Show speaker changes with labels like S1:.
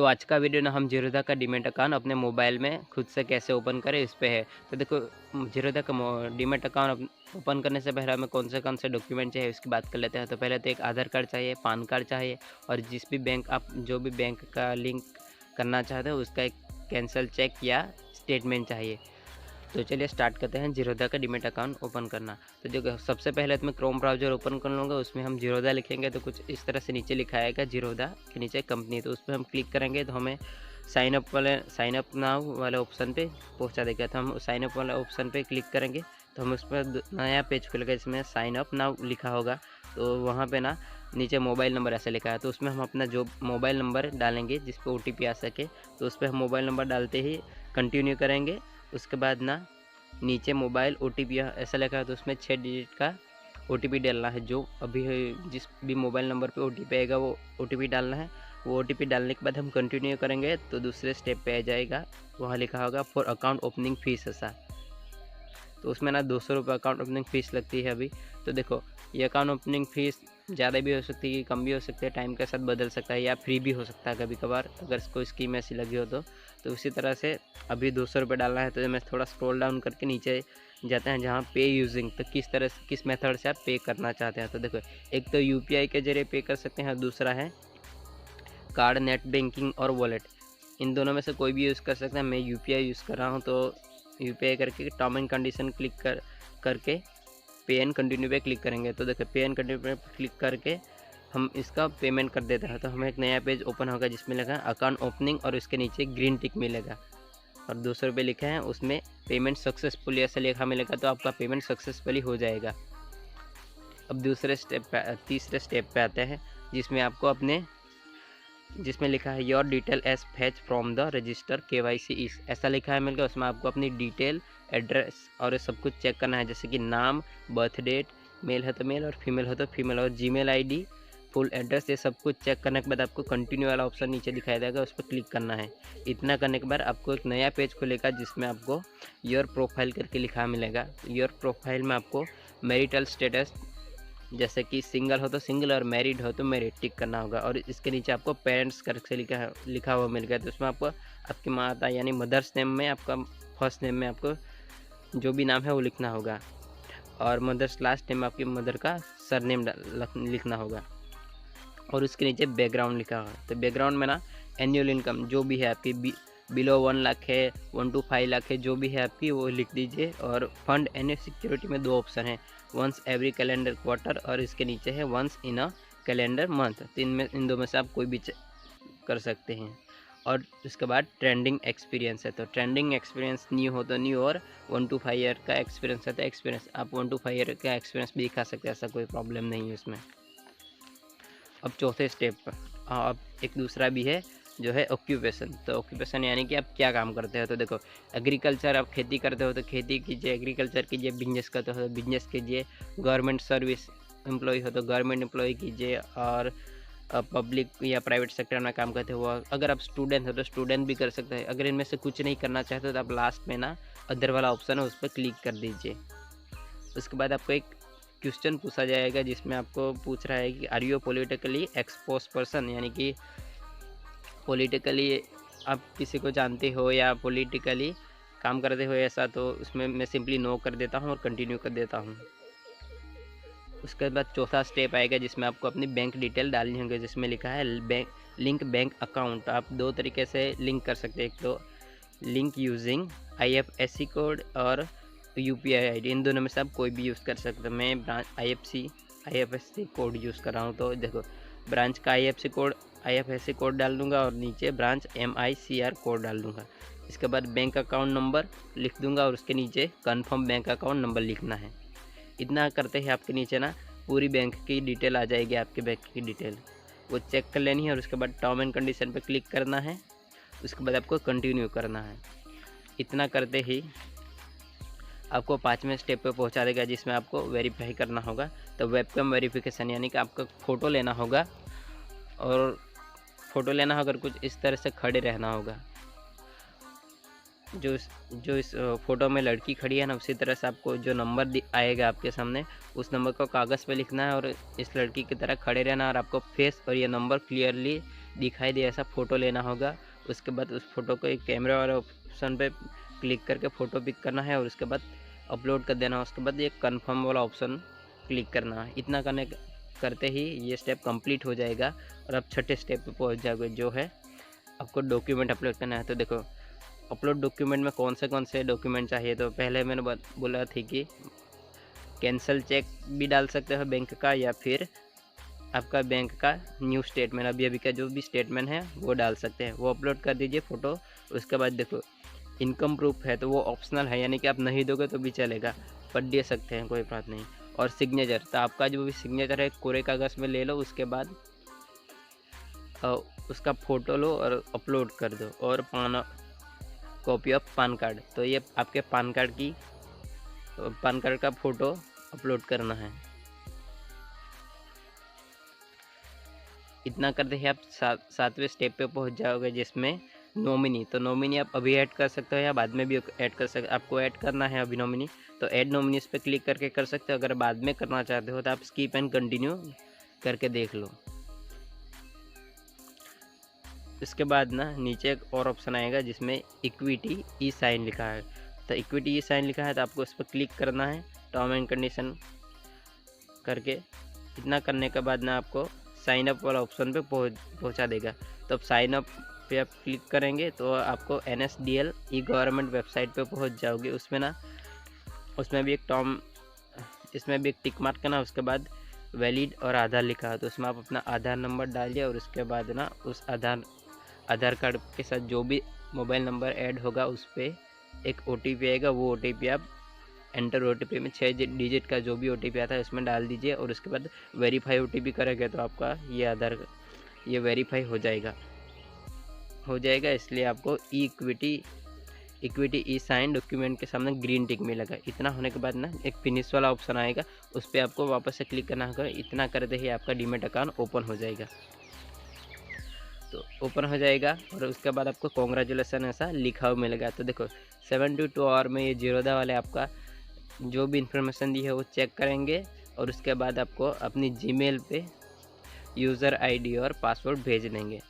S1: तो आज का वीडियो ना हम ज़ीरोधा का डीमैट अकाउंट अपने मोबाइल में खुद से कैसे ओपन करें इस पे है। तो देखो ज़ीरोधा का डीमैट अकाउंट ओपन करने से पहले हमें कौन से डॉक्यूमेंट चाहिए उसकी बात कर लेते हैं। तो पहले तो एक आधार कार्ड चाहिए, पान कार्ड चाहिए और जिस भी बैंक आप जो भी बैंक का लिंक करना चाहते हो उसका एक कैंसल चेक या स्टेटमेंट चाहिए। तो चलिए स्टार्ट करते हैं ज़ीरोधा का डीमैट अकाउंट ओपन करना। तो जो सबसे पहले तो मैं क्रोम ब्राउज़र ओपन कर लूँगा, उसमें हम ज़ीरोधा लिखेंगे तो कुछ इस तरह से नीचे लिखा आएगा ज़ीरोधा के नीचे कंपनी, तो उस पर हम क्लिक करेंगे तो हमें साइन अप नाउ वाले ऑप्शन पे पहुंचा देगा। तो हम साइन अप वाले ऑप्शन पे क्लिक करेंगे तो हम उस पर नया पेज खुलेगा जिसमें साइन अप नाउ लिखा होगा। तो वहाँ पे ना नीचे मोबाइल नंबर ऐसा लिखा है, तो उसमें हम अपना जो मोबाइल नंबर डालेंगे जिस पे OTP आ सके, तो उस पर हम मोबाइल नंबर डालते ही कंटिन्यू करेंगे। उसके बाद ना नीचे मोबाइल OTP ऐसा लिखा है तो उसमें 6 डिजिट का OTP डालना है। जो अभी जिस भी मोबाइल नंबर पे OTP आएगा वो OTP डालना है। वो OTP डालने के बाद हम कंटिन्यू करेंगे तो दूसरे स्टेप पे आ जाएगा, वहाँ लिखा होगा फॉर अकाउंट ओपनिंग फ़ीस ऐसा। तो उसमें ना 200 रुपये अकाउंट ओपनिंग फ़ीस लगती है अभी। तो देखो ये अकाउंट ओपनिंग फ़ीस ज़्यादा भी हो सकती है, कम भी हो सकती है, टाइम के साथ बदल सकता है या फ्री भी हो सकता है कभी कभार अगर कोई स्कीम ऐसी लगी हो तो उसी तरह से अभी 200 रुपये डालना है। तो मैं थोड़ा स्क्रॉल डाउन करके नीचे जाते हैं जहाँ पे यूजिंग, तो किस तरह से किस मेथड से आप पे करना चाहते हैं। तो देखो एक तो UPI के जरिए पे कर सकते हैं, दूसरा है कार्ड, नेट बैंकिंग और वॉलेट। इन दोनों में से कोई भी यूज़ कर सकते हैं। मैं UPI यूज़ कर रहा हूँ तो UPI करके टर्म एंड कंडीशन क्लिक करके पे एंड कंटिन्यू पे क्लिक करेंगे। तो देखो पे एंड कंटिन्यू पे क्लिक करके हम इसका पेमेंट कर देते हैं। तो हमें एक नया पेज ओपन होगा जिसमें लिखा है अकाउंट ओपनिंग और उसके नीचे ग्रीन टिक मिलेगा और 200 रुपये लिखा है, उसमें पेमेंट सक्सेसफुली ऐसा लिखा मिलेगा, तो आपका पेमेंट सक्सेसफुली हो जाएगा। अब तीसरे स्टेप पे आते हैं जिसमें आपको अपने जिसमें लिखा है your detail as fetch from the register KYC इस ऐसा लिखा है मिलकर। उसमें आपको अपनी डिटेल, एड्रेस और सब कुछ चेक करना है, जैसे कि नाम, बर्थ डेट, मेल है तो मेल और फीमेल हो तो फीमेल, और जीमेल ID, फुल एड्रेस, ये सब कुछ चेक करने के बाद आपको कंटिन्यू वाला ऑप्शन नीचे दिखाई देगा, उस पर क्लिक करना है। इतना करने के बाद आपको एक नया पेज खुलेगा जिसमें आपको योर प्रोफाइल करके लिखा मिलेगा। योर प्रोफाइल में आपको मैरिटल स्टेटस जैसे कि सिंगल हो तो सिंगल और मैरिड हो तो मैरिड टिक करना होगा, और इसके नीचे आपको पेरेंट्स करके लिखा हुआ मिल गया। तो उसमें आपको आपकी माता यानी मदर्स नेम में आपका फर्स्ट नेम में आपको जो भी नाम है वो लिखना होगा, और मदर्स लास्ट नेम में आपकी मदर का सरनेम लिखना होगा, और उसके नीचे बैकग्राउंड लिखा होगा। तो बैकग्राउंड में ना एनुअल इनकम जो भी है आपकी बिलो 1 लाख है, 1 to 5 लाख है, जो भी है आपकी वो लिख दीजिए। और फंड एंड सिक्योरिटी में 2 ऑप्शन है, वंस एवरी कैलेंडर क्वार्टर और इसके नीचे है once in a calendar month. तो इन दो में से आप कोई भी कर सकते हैं। और उसके बाद ट्रेंडिंग एक्सपीरियंस है, तो ट्रेंडिंग एक्सपीरियंस न्यू हो तो न्यू, और 1 to 5 ईयर का एक्सपीरियंस है तो एक्सपीरियंस आप 1 to 5 ईयर का एक्सपीरियंस भी दिखा सकते हैं, ऐसा कोई प्रॉब्लम नहीं है उसमें। अब चौथे स्टेप पर अब एक दूसरा भी है जो है ऑक्यूपेशन। तो ऑक्यूपेशन यानी कि आप क्या काम करते हो। तो देखो एग्रीकल्चर, आप खेती करते हो तो खेती कीजिए, एग्रीकल्चर कीजिए, बिजनेस करते हो तो बिजनेस कीजिए, गवर्नमेंट सर्विस एम्प्लॉय हो तो गवर्नमेंट एम्प्लॉय कीजिए, और पब्लिक या प्राइवेट सेक्टर में काम करते हो। अगर आप स्टूडेंट हो तो स्टूडेंट भी कर सकते हैं। अगर इनमें से कुछ नहीं करना चाहते हो तो आप लास्ट में ना अदर वाला ऑप्शन है उस पर क्लिक कर दीजिए। उसके बाद आपको एक क्वेश्चन पूछा जाएगा जिसमें आपको पूछ रहा है कि are you politically exposed person, यानी कि पॉलिटिकली आप किसी को जानते हो या पॉलिटिकली काम करते हो ऐसा। तो उसमें मैं सिंपली नो कर देता हूँ और कंटिन्यू कर देता हूँ। उसके बाद चौथा स्टेप आएगा जिसमें आपको अपनी बैंक डिटेल डालनी होगी, जिसमें लिखा है लिंक बैंक अकाउंट। आप 2 तरीके से लिंक कर सकते हैं, एक तो लिंक यूजिंग IFSC कोड और UPI ID, इन दोनों में से आप कोई भी यूज़ कर सकते हैं। मैं IFSC कोड यूज़ कर रहा हूँ। तो देखो ब्रांच का IFSC कोड डाल दूँगा और नीचे ब्रांच MICR कोड डाल दूँगा। इसके बाद बैंक अकाउंट नंबर लिख दूँगा और उसके नीचे कन्फर्म बैंक अकाउंट नंबर लिखना है। इतना करते ही आपके नीचे ना पूरी बैंक की डिटेल आ जाएगी, आपके बैंक की डिटेल वो चेक कर लेनी है, और उसके बाद टर्म एंड कंडीशन पे क्लिक करना है। उसके बाद आपको कंटिन्यू करना है। इतना करते ही आपको 5वें स्टेप पे पहुंचा देगा जिसमें आपको वेरीफाई करना होगा। तो वेबकैम वेरिफिकेशन यानी कि आपका फ़ोटो लेना होगा, और फ़ोटो लेना होगा कुछ इस तरह से खड़े रहना होगा। जो इस फ़ोटो में लड़की खड़ी है ना, उसी तरह से आपको जो नंबर आएगा आपके सामने उस नंबर को कागज़ पे लिखना है और इस लड़की की तरह खड़े रहना, और आपको फेस और ये नंबर क्लियरली दिखाई दे ऐसा फ़ोटो लेना होगा। उसके बाद उस फ़ोटो को एक कैमरा वाला ऑप्शन पे क्लिक करके फ़ोटो पिक करना है और उसके बाद अपलोड कर देना है। उसके बाद ये कन्फर्म वाला ऑप्शन क्लिक करना है। इतना करते ही ये स्टेप कंप्लीट हो जाएगा और आप छठे स्टेप पे पहुंच जाओगे, जो है आपको डॉक्यूमेंट अपलोड करना है। तो देखो अपलोड डॉक्यूमेंट में कौन से डॉक्यूमेंट चाहिए। तो पहले मैंने बोला थी कि कैंसल चेक भी डाल सकते हो बैंक का, या फिर आपका बैंक का न्यू स्टेटमेंट, अभी का जो भी स्टेटमेंट है वो डाल सकते हैं। वो अपलोड कर दीजिए फ़ोटो। उसके बाद देखो इनकम प्रूफ है तो वो ऑप्शनल है, यानी कि आप नहीं दोगे तो भी चलेगा, पर दे सकते हैं, कोई बात नहीं। और सिग्नेचर, तो आपका जो भी सिग्नेचर है कोरे कागज़ में ले लो। उसके बाद उसका फ़ोटो लो और अपलोड कर दो। और कॉपी ऑफ पान कार्ड, तो ये आपके पान कार्ड का फ़ोटो अपलोड करना है। इतना करते ही आप सातवें स्टेप पे पहुंच जाओगे, जिसमें नॉमिनी। तो नॉमिनी आप अभी ऐड कर सकते हो या बाद में भी ऐड कर सकते हो। आपको ऐड करना है अभी नॉमिनी, तो ऐड नॉमिनीज पे क्लिक करके कर सकते हो। अगर बाद में करना चाहते हो तो आप स्किप एंड कंटिन्यू करके देख लो। इसके बाद ना नीचे एक और ऑप्शन आएगा जिसमें इक्विटी ई साइन लिखा है। तो इक्विटी ई साइन लिखा है तो आपको उस पर क्लिक करना है, टर्म एंड कंडीशन करके। इतना करने के बाद ना आपको साइन अप वाला ऑप्शन पे पहुंचा देगा। तो अब साइन अप पे आप क्लिक करेंगे तो आपको NSDL ई गवर्नमेंट वेबसाइट पे पहुंच जाओगे। उसमें भी एक टिक मार्क करना। उसके बाद वैलिड और आधार लिखा है, तो उसमें आप अपना आधार नंबर डालिए और उसके बाद ना उस आधार कार्ड के साथ जो भी मोबाइल नंबर ऐड होगा उस पर एक OTP आएगा। वो OTP आप एंटर OTP में 6 डिजिट का जो भी OTP आता है उसमें डाल दीजिए और उसके बाद वेरीफाई OTP करेंगे तो आपका ये वेरीफाई हो जाएगा। इसलिए आपको इक्विटी ई साइन डॉक्यूमेंट के सामने ग्रीन टिक मिलेगा। इतना होने के बाद ना एक फिनिश वाला ऑप्शन आएगा, उस पर आपको वापस से क्लिक करना होगा। इतना करते ही आपका डीमैट अकाउंट ओपन हो जाएगा। तो ओपन हो जाएगा और उसके बाद आपको कॉन्ग्रेचुलेसन ऐसा लिखा हुआ मिलेगा। तो देखो 72 आवर में ये जीरोधा वाले आपका जो भी इंफॉर्मेशन दी है वो चेक करेंगे और उसके बाद आपको अपनी जीमेल पे यूज़र ID और पासवर्ड भेज देंगे।